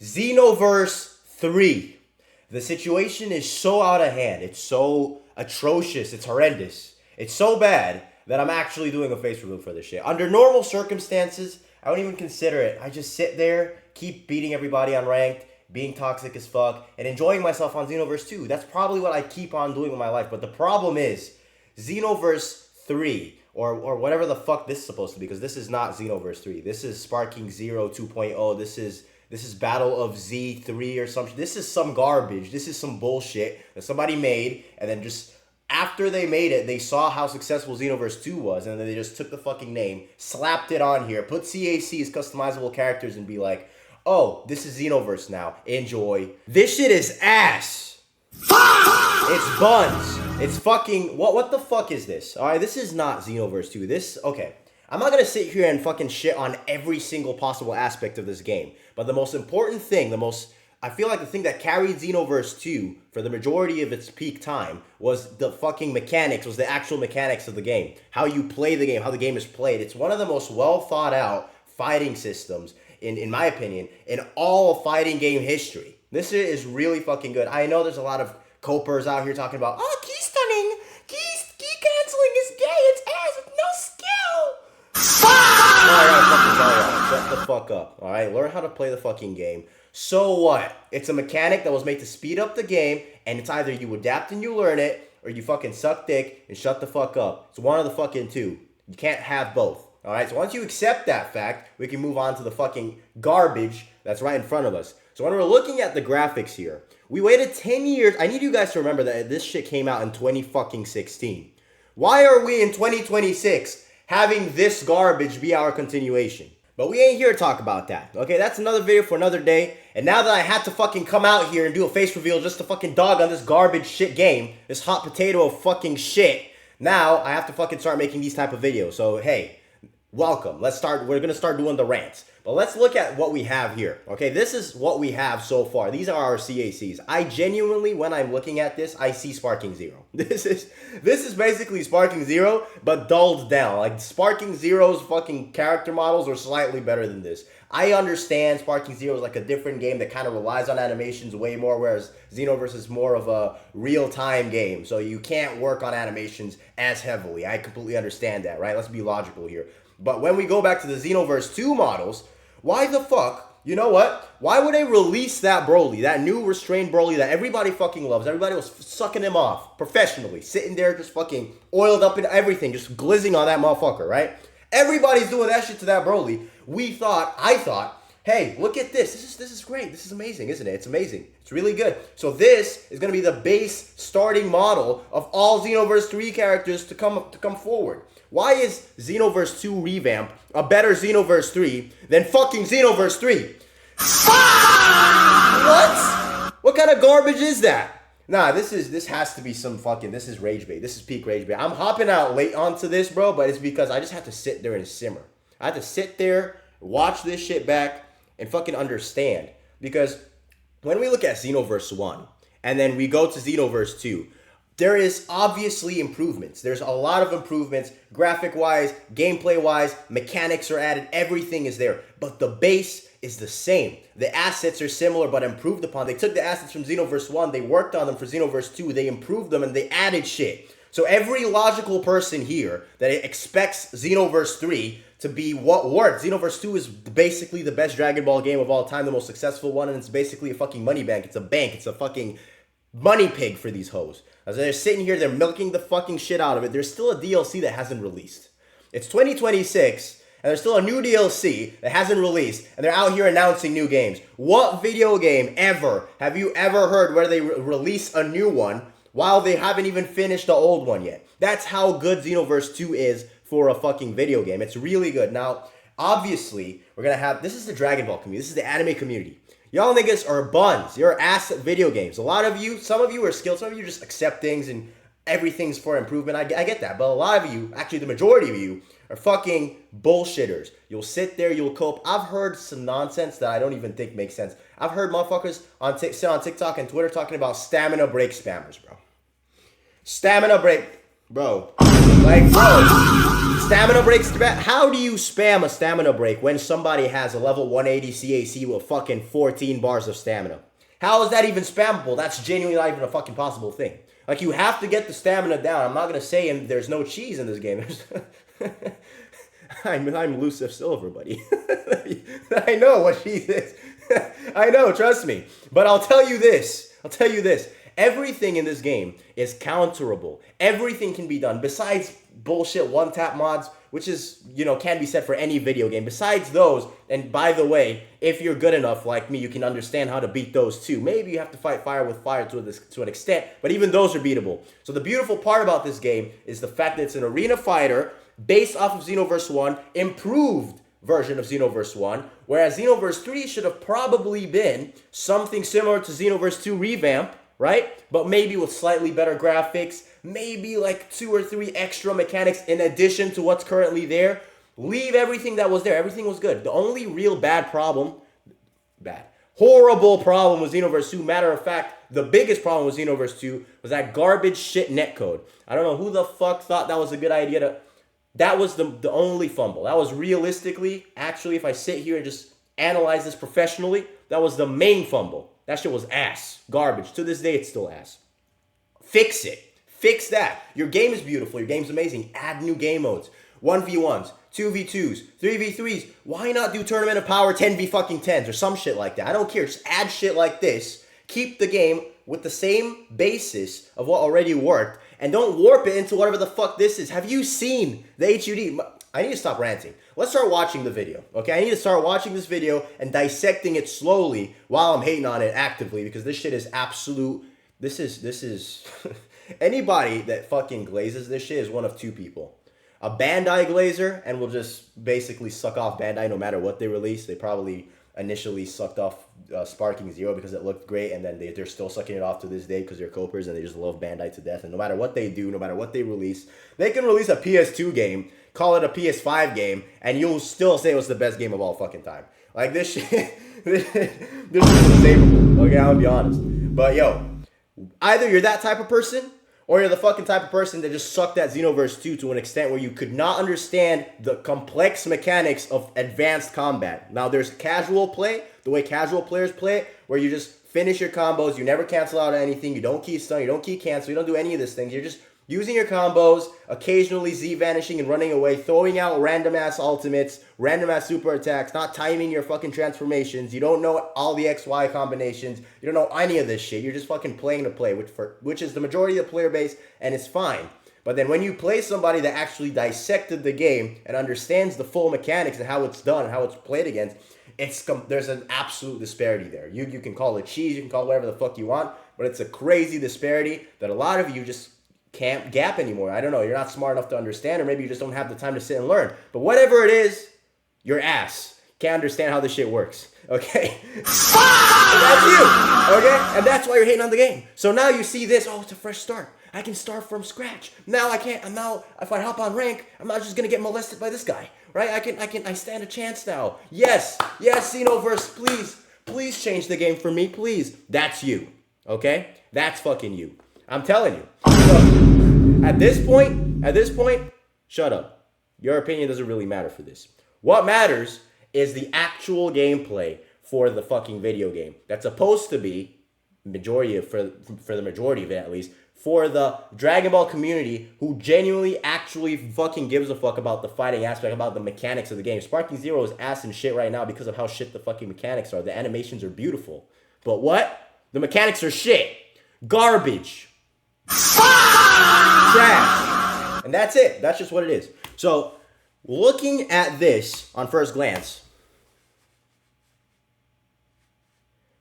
Xenoverse 3. The situation is so out of hand. It's so atrocious. It's horrendous. It's so bad that I'm actually doing a face reveal for this shit. Under normal circumstances, I don't even consider it. I just sit there, keep beating everybody on ranked, being toxic as fuck, and enjoying myself on Xenoverse 2. That's probably what I keep on doing with my life. But the problem is, Xenoverse 3, or whatever the fuck this is supposed to be, because this is not Xenoverse 3. This is Sparking Zero 2.0. This is Battle of Z3 or something. This is some garbage. This is some bullshit that somebody made, and then just after they made it, they saw how successful Xenoverse 2 was, and then they just took the fucking name, slapped it on here, put CACs, customizable characters, and be like, oh, this is Xenoverse now. Enjoy. This shit is ass. It's buns. It's fucking... What the fuck is this? Alright, this is not Xenoverse 2. Okay. I'm not gonna sit here and fucking shit on every single possible aspect of this game. But the most important thing, I feel like the thing that carried Xenoverse 2 for the majority of its peak time was the fucking mechanics, was the actual mechanics of the game. How you play the game, how the game is played. It's one of the most well thought out fighting systems, in my opinion, in all of fighting game history. This is really fucking good. I know there's a lot of copers out here talking about, oh, key stunning, key canceling is gay, it's ass, with no skill. Alright, shut the fuck up. Alright, learn how to play the fucking game. So what? It's a mechanic that was made to speed up the game, and it's either you adapt and you learn it, or you fucking suck dick and shut the fuck up. It's one of the fucking two. You can't have both. Alright, so once you accept that fact, we can move on to the fucking garbage that's right in front of us. So when we're looking at the graphics here, we waited 10 years. I need you guys to remember that this shit came out in 2016. Why are we in 2026 having this garbage be our continuation? But we ain't here to talk about that. Okay, that's another video for another day. And now that I had to fucking come out here and do a face reveal just to fucking dog on this garbage shit game, this hot potato of fucking shit, now I have to fucking start making these type of videos. So hey, welcome. We're gonna start doing the rants. But let's look at what we have here. Okay, this is what we have so far. These are our CACs. I genuinely, when I'm looking at this, I see Sparking Zero. This is basically Sparking Zero, but dulled down. Like, Sparking Zero's fucking character models are slightly better than this. I understand Sparking Zero is like a different game that kind of relies on animations way more, whereas Xenoverse is more of a real-time game. So you can't work on animations as heavily. I completely understand that, right? Let's be logical here. But when we go back to the Xenoverse 2 models, why the fuck, you know what? Why would they release that Broly, that new restrained Broly that everybody fucking loves? Everybody was sucking him off professionally, sitting there just fucking oiled up in everything, just glizzing on that motherfucker, right? Everybody's doing that shit to that Broly. I thought, hey, look at this. This is great. This is amazing, isn't it? It's amazing. It's really good. So this is going to be the base starting model of all Xenoverse 3 characters to come forward. Why is Xenoverse 2 revamp a better Xenoverse 3 than fucking Xenoverse 3? What? What kind of garbage is that? Nah, this has to be some fucking, this is rage bait. This is peak rage bait. I'm hopping out late onto this, bro, but it's because I just have to sit there and simmer. I have to sit there, watch this shit back, and fucking understand. Because when we look at Xenoverse 1, and then we go to Xenoverse 2, there is obviously improvements. There's a lot of improvements, graphic-wise, gameplay-wise, mechanics are added, everything is there. But the base is the same. The assets are similar but improved upon. They took the assets from Xenoverse 1, they worked on them for Xenoverse 2, they improved them, and they added shit. So every logical person here that expects Xenoverse 3 to be what works. Xenoverse 2 is basically the best Dragon Ball game of all time, the most successful one, and it's basically a fucking money bank. It's a bank. It's a fucking money pig for these hoes. As they're sitting here, they're milking the fucking shit out of it. There's still a DLC that hasn't released. It's 2026, and there's still a new DLC that hasn't released, and they're out here announcing new games. What video game ever have you ever heard where they release a new one while they haven't even finished the old one yet? That's how good Xenoverse 2 is for a fucking video game. It's really good. Now, obviously, we're going to have, this is the Dragon Ball community. This is the anime community. Y'all niggas are buns. You're ass at video games. A lot of you, some of you are skilled. Some of you just accept things and everything's for improvement. I get that. But a lot of you, actually the majority of you, are fucking bullshitters. You'll sit there, you'll cope. I've heard some nonsense that I don't even think makes sense. I've heard motherfuckers sit on TikTok and Twitter talking about stamina break spammers, bro. Stamina break. Bro. Like, bro. Stamina breaks. How do you spam a stamina break when somebody has a level 180 CAC with fucking 14 bars of stamina? How is that even spammable? That's genuinely not even a fucking possible thing. Like, you have to get the stamina down. I'm not going to say there's no cheese in this game. I'm Lucifer Silver, buddy. I know what cheese is. I know, trust me. But I'll tell you this. Everything in this game is counterable. Everything can be done. Besides bullshit one-tap mods, which is, can be said for any video game. Besides those, and by the way, if you're good enough like me, you can understand how to beat those too. Maybe you have to fight fire with fire to an extent, but even those are beatable. So the beautiful part about this game is the fact that it's an arena fighter based off of Xenoverse 1, improved version of Xenoverse 1, whereas Xenoverse 3 should have probably been something similar to Xenoverse 2 revamp, right? But maybe with slightly better graphics, maybe like 2 or 3 extra mechanics in addition to what's currently there. Leave everything that was there. Everything was good. The only real horrible problem with Xenoverse 2. Matter of fact, the biggest problem with Xenoverse 2 was that garbage shit netcode. I don't know who the fuck thought that was a good idea. That was the only fumble. That was realistically, actually, if I sit here and just analyze this professionally, that was the main fumble. That shit was ass. Garbage. To this day, it's still ass. Fix it. Fix that. Your game is beautiful. Your game's amazing. Add new game modes. 1v1s, 2v2s, 3v3s. Why not do Tournament of Power 10v fucking 10s or some shit like that? I don't care. Just add shit like this. Keep the game with the same basis of what already worked. And don't warp it into whatever the fuck this is. Have you seen the HUD? I need to stop ranting. Let's start watching the video, okay? I need to start watching this video and dissecting it slowly while I'm hating on it actively, because this shit is absolute. This is anybody that fucking glazes this shit is one of two people. A Bandai glazer and will just basically suck off Bandai no matter what they release. They probably initially sucked off Sparking Zero because it looked great, and then they're still sucking it off to this day because they're copers and they just love Bandai to death. And no matter what they do, no matter what they release, they can release a PS2 game, call it a PS5 game, and you'll still say it was the best game of all fucking time. Like, this shit, this is unsavable, okay? I'll be honest. But yo, either you're that type of person, or you're the fucking type of person that just sucked at Xenoverse 2 to an extent where you could not understand the complex mechanics of advanced combat. Now, there's casual play, the way casual players play it, where you just finish your combos, you never cancel out anything, you don't key stun, you don't key cancel, you don't do any of these things. You're just using your combos, occasionally Z-vanishing and running away, throwing out random-ass ultimates, random-ass super attacks, not timing your fucking transformations. You don't know all the XY combinations. You don't know any of this shit. You're just fucking playing to play, which is the majority of the player base, and it's fine. But then when you play somebody that actually dissected the game and understands the full mechanics and how it's done and how it's played against, there's an absolute disparity there. You can call it cheese, you can call it whatever the fuck you want, but it's a crazy disparity that a lot of you just can't gap anymore. I don't know. You're not smart enough to understand, or maybe you just don't have the time to sit and learn. But whatever it is, your ass can't understand how this shit works. Okay? That's you. Okay? And that's why you're hating on the game. So now you see this, oh, it's a fresh start. I can start from scratch. Now I can't, and now if I hop on rank, I'm not just gonna get molested by this guy. Right? I stand a chance now. Yes, Xenoverse, please change the game for me, please. That's you. Okay? That's fucking you. I'm telling you. So, at this point, shut up. Your opinion doesn't really matter for this. What matters is the actual gameplay for the fucking video game. That's supposed to be, for the majority of it at least, for the Dragon Ball community who genuinely actually fucking gives a fuck about the fighting aspect, about the mechanics of the game. Sparking Zero is ass and shit right now because of how shit the fucking mechanics are. The animations are beautiful. But what? The mechanics are shit. Garbage. Trash. And that's it. That's just what it is. So, looking at this on first glance,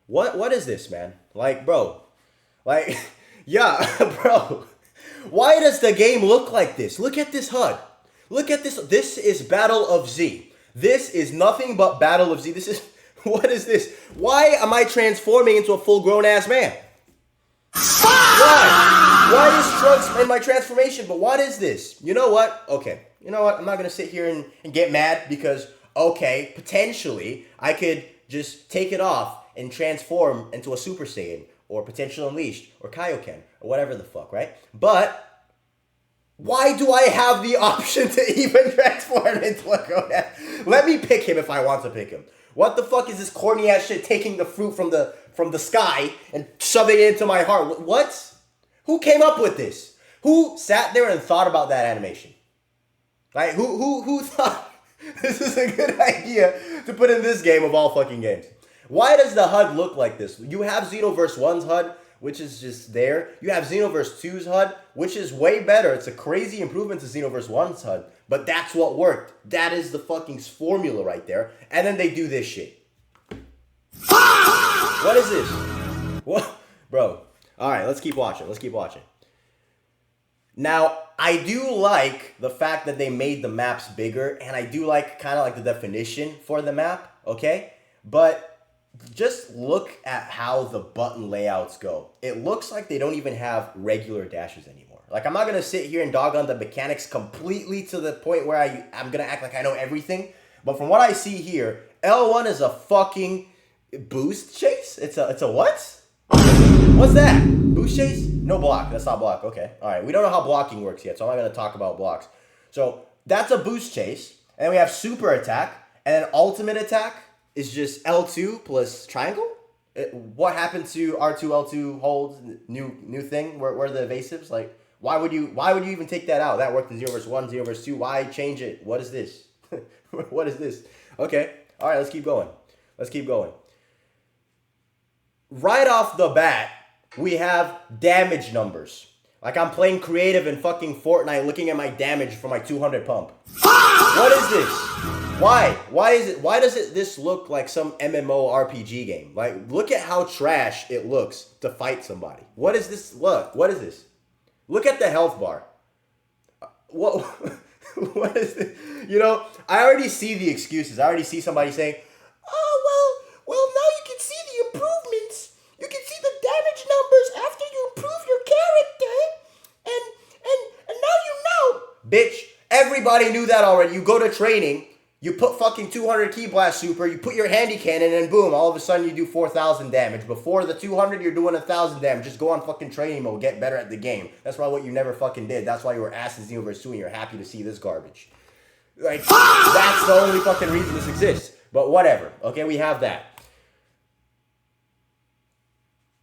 what is this, man? Like, bro. Like, yeah, bro. Why does the game look like this? Look at this HUD. Look at this. This is Battle of Z. This is nothing but Battle of Z. This is, what is this? Why am I transforming into a full-grown ass man? Why? Why is Trunks in my transformation? But what is this? You know what? Okay. You know what? I'm not going to sit here and get mad because, okay, potentially I could just take it off and transform into a Super Saiyan or Potential Unleashed or Kaioken or whatever the fuck, right? But Why do I have the option to even transform into a Gonad? Let me pick him if I want to pick him. What the fuck is this corny ass shit taking the fruit from the sky and shoving it into my heart? What? Who came up with this? Who sat there and thought about that animation? Like who thought this is a good idea to put in this game of all fucking games? Why does the HUD look like this? You have Xenoverse 1's HUD, which is just there. You have Xenoverse 2's HUD, which is way better. It's a crazy improvement to Xenoverse 1's HUD. But that's what worked. That is the fucking formula right there. And then they do this shit. What is this? What? Bro. Alright, let's keep watching. Let's keep watching. Now, I do like the fact that they made the maps bigger. And I do like kind of like the definition for the map. Okay? But just look at how the button layouts go. It looks like they don't even have regular dashes anymore. Like, I'm not going to sit here and dog on the mechanics completely to the point where I'm going to act like I know everything. But from what I see here, L1 is a fucking boost chase? It's a what? What's that? Boost chase? No block. That's not block. Okay. All right. We don't know how blocking works yet, so I'm not going to talk about blocks. So, that's a boost chase. And then we have super attack. And then ultimate attack is just L2 plus triangle. What happened to R2 L2 holds? New thing. Where are the evasives? Like, why would you even take that out? That worked in Xenoverse 1, Xenoverse 2. Why change it? What is this? What is this? Okay. All right. Let's keep going. Let's keep going. Right off the bat, we have damage numbers. Like, I'm playing creative in fucking Fortnite, looking at my damage for my 200 pump. What is this? Why? Why does this look like some MMO RPG game? Like, look at how trash it looks to fight somebody. What is this? What is this? Look at the health bar. What? What is this? You know, I already see the excuses. I already see somebody saying, "Oh, well, now you can see the improvements. You can see the damage numbers after you improve your character, and now you know." Bitch, everybody knew that already. You go to training. You put fucking 200 Ki Blast Super, you put your handy cannon, and boom, all of a sudden you do 4,000 damage. Before the 200, you're doing 1,000 damage. Just go on fucking training mode, get better at the game. That's probably what you never fucking did. That's why you were ass in Xenoverse 2 and you're happy to see this garbage. Like, that's the only fucking reason this exists. But whatever, okay, we have that.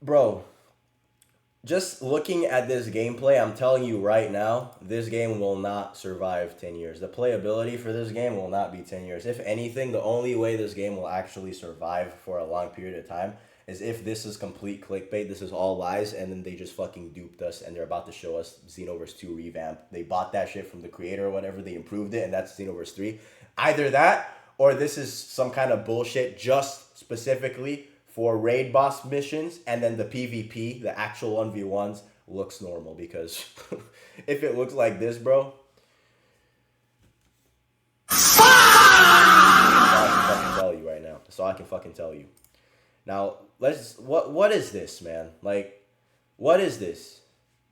Bro, just looking at this gameplay, I'm telling you right now, this game will not survive 10 years. The playability for this game will not be 10 years. If anything, the only way this game will actually survive for a long period of time is if this is complete clickbait, this is all lies, and then they just fucking duped us, and they're about to show us Xenoverse 2 revamp. They bought that shit from the creator or whatever, they improved it, and that's Xenoverse 3. Either that, or this is some kind of bullshit just specifically for raid boss missions, and then the PvP, the actual 1v1s, looks normal. Because if it looks like this, bro, that's all I can fucking tell you right now. That's all I can fucking tell you. Now, what is this, man? Like, what is this?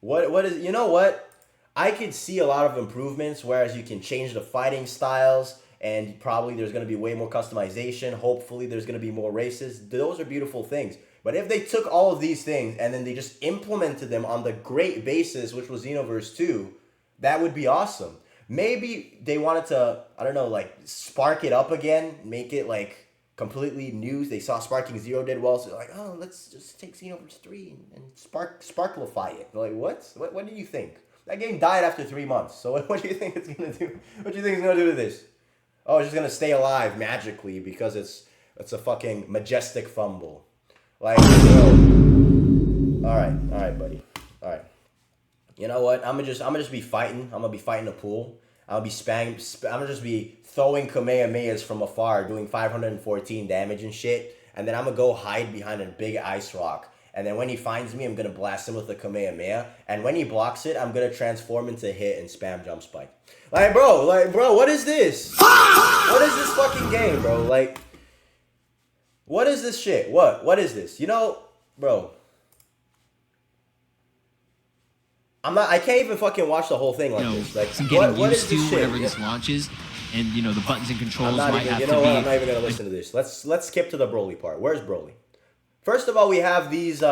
What is, you know what? I could see a lot of improvements, whereas you can change the fighting styles, and probably there's going to be way more customization. Hopefully there's going to be more races. Those are beautiful things. But if they took all of these things and then they just implemented them on the great basis, which was Xenoverse 2, that would be awesome. Maybe they wanted to, I don't know, like, spark it up again, make it, like, completely new. They saw Sparking Zero did well, so they're like, oh, let's just take Xenoverse 3 and sparklify it. They're like, what do you think? That game died after 3 months, so what do you think it's going to do? What do you think it's going to do to this? Oh, it's just going to stay alive magically because it's a fucking majestic fumble. Like, bro. Alright, buddy. Alright. You know what? I'm gonna just be fighting. I'm gonna be fighting a pool. I'm gonna just be throwing Kamehamehas from afar, doing 514 damage and shit. And then I'm gonna go hide behind a big ice rock. And then when he finds me, I'm gonna blast him with a Kamehameha. And when he blocks it, I'm gonna transform into hit and spam jump spike. Like, bro, what is this? What is this fucking game, bro? Like, what is this shit? What is this? You know, bro. I can't even fucking watch the whole thing like this. Like, some getting what used is to this shit? whenever this launches, and you know the buttons and controls might have you to know be. what? I'm not even gonna listen to this. Let's skip to the Broly part. Where's Broly? First of all, we have these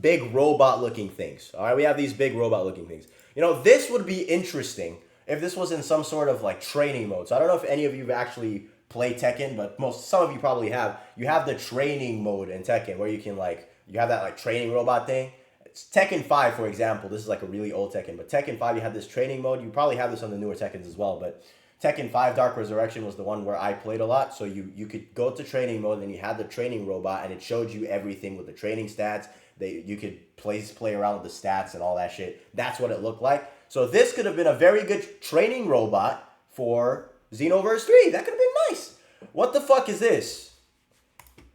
big robot-looking things. All right, we have these big robot-looking things. You know, this would be interesting if this was in some sort of like training mode. So I don't know if any of you have actually played Tekken, but some of you probably have. You have the training mode in Tekken where you can like you have that like training robot thing. It's Tekken 5, for example. This is like a really old Tekken, but Tekken 5, you have this training mode. You probably have this on the newer Tekkens as well, but Tekken 5 Dark Resurrection was the one where I played a lot. So you could go to training mode and you had the training robot and it showed you everything with the training stats. You could play around with the stats and all that shit. That's what it looked like. So this could have been a very good training robot for Xenoverse 3. That could have been nice. What the fuck is this?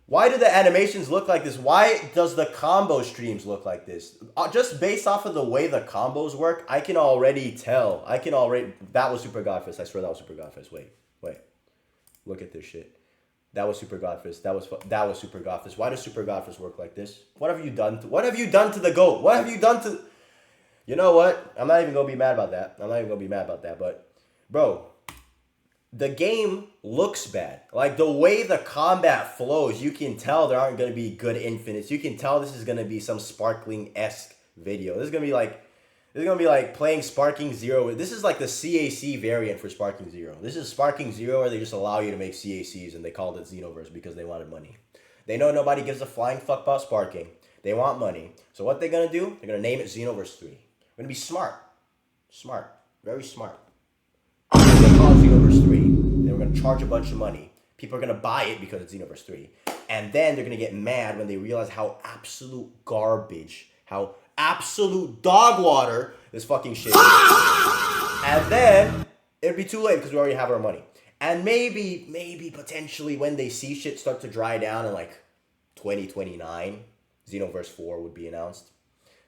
Why do the animations look like this? Why does the combo streams look like this? Just based off of the way the combos work, I can already tell. That was Super Godfist. I swear that was Super Godfist. Wait. Look at this shit. That was Super Godfist. That was Super Godfist. Why does Super Godfist work like this? What have you done to the GOAT? What have you done to... You know what? I'm not even going to be mad about that. But, bro, the game looks bad. Like, the way the combat flows, you can tell there aren't going to be good infinites. You can tell this is going to be some Sparkling-esque video. This is going to be like playing Sparking Zero. This is like the CAC variant for Sparking Zero. This is Sparking Zero where they just allow you to make CACs, and they called it Xenoverse because they wanted money. They know nobody gives a flying fuck about Sparking. They want money. So what they're going to do, they're going to name it Xenoverse 3. We're going to be smart. Smart. Very smart. We're going to call it Xenoverse 3. Then we're going to charge a bunch of money. People are going to buy it because it's Xenoverse 3. And then they're going to get mad when they realize how absolute garbage, how absolute dog water this fucking shit is. And then it'd be too late because we already have our money. And maybe potentially when they see shit start to dry down in like 2029, Xenoverse 4 would be announced.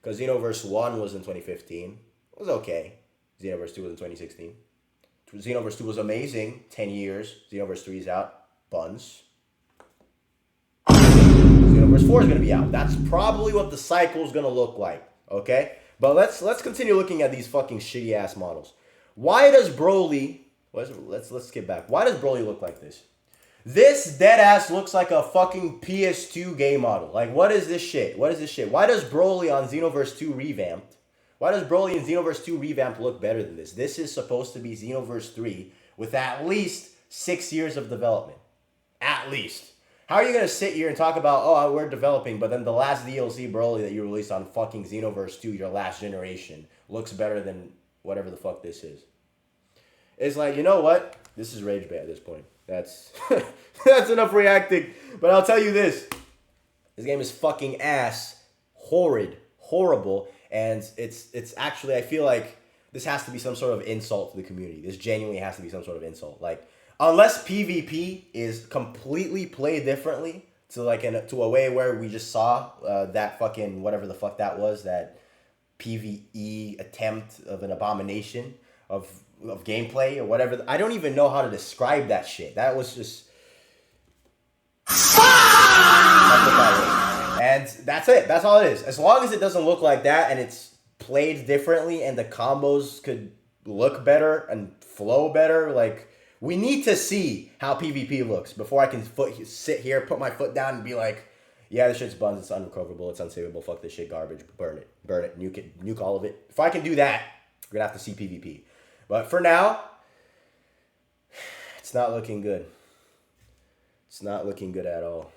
Because Xenoverse 1 was in 2015. It was okay. Xenoverse 2 was in 2016. Xenoverse 2 was amazing. 10 years. Xenoverse 3 is out. Buns. Xenoverse 4 is going to be out. That's probably what the cycle is going to look like. Okay? But let's continue looking at these fucking shitty ass models. Why does Broly... Let's skip back. Why does Broly look like this? This dead ass looks like a fucking PS2 game model. Like, what is this shit? Why does Broly on Xenoverse 2 revamped? Why does Broly in Xenoverse 2 revamped look better than this? This is supposed to be Xenoverse 3 with at least 6 years of development. At least. How are you going to sit here and talk about, oh, we're developing, but then the last DLC Broly that you released on fucking Xenoverse 2, your last generation, looks better than whatever the fuck this is? It's like, you know what? This is rage bait at this point. That's that's enough reacting. But I'll tell you this. This game is fucking ass. Horrid. Horrible. And it's actually, I feel like this has to be some sort of insult to the community. This genuinely has to be some sort of insult. Like, unless PvP is completely played differently to like to a way where we just saw that fucking whatever the fuck that was, that PvE attempt of an abomination of gameplay or whatever. I don't even know how to describe that shit. That was just... That's what that was. And that's it. That's all it is. As long as it doesn't look like that and it's played differently and the combos could look better and flow better, like, we need to see how PvP looks before I can sit here, put my foot down and be like, yeah, this shit's buns, it's unrecoverable, it's unsavable, fuck this shit, garbage, burn it, nuke all of it. If I can do that, we're gonna have to see PvP. But for now, it's not looking good. It's not looking good at all.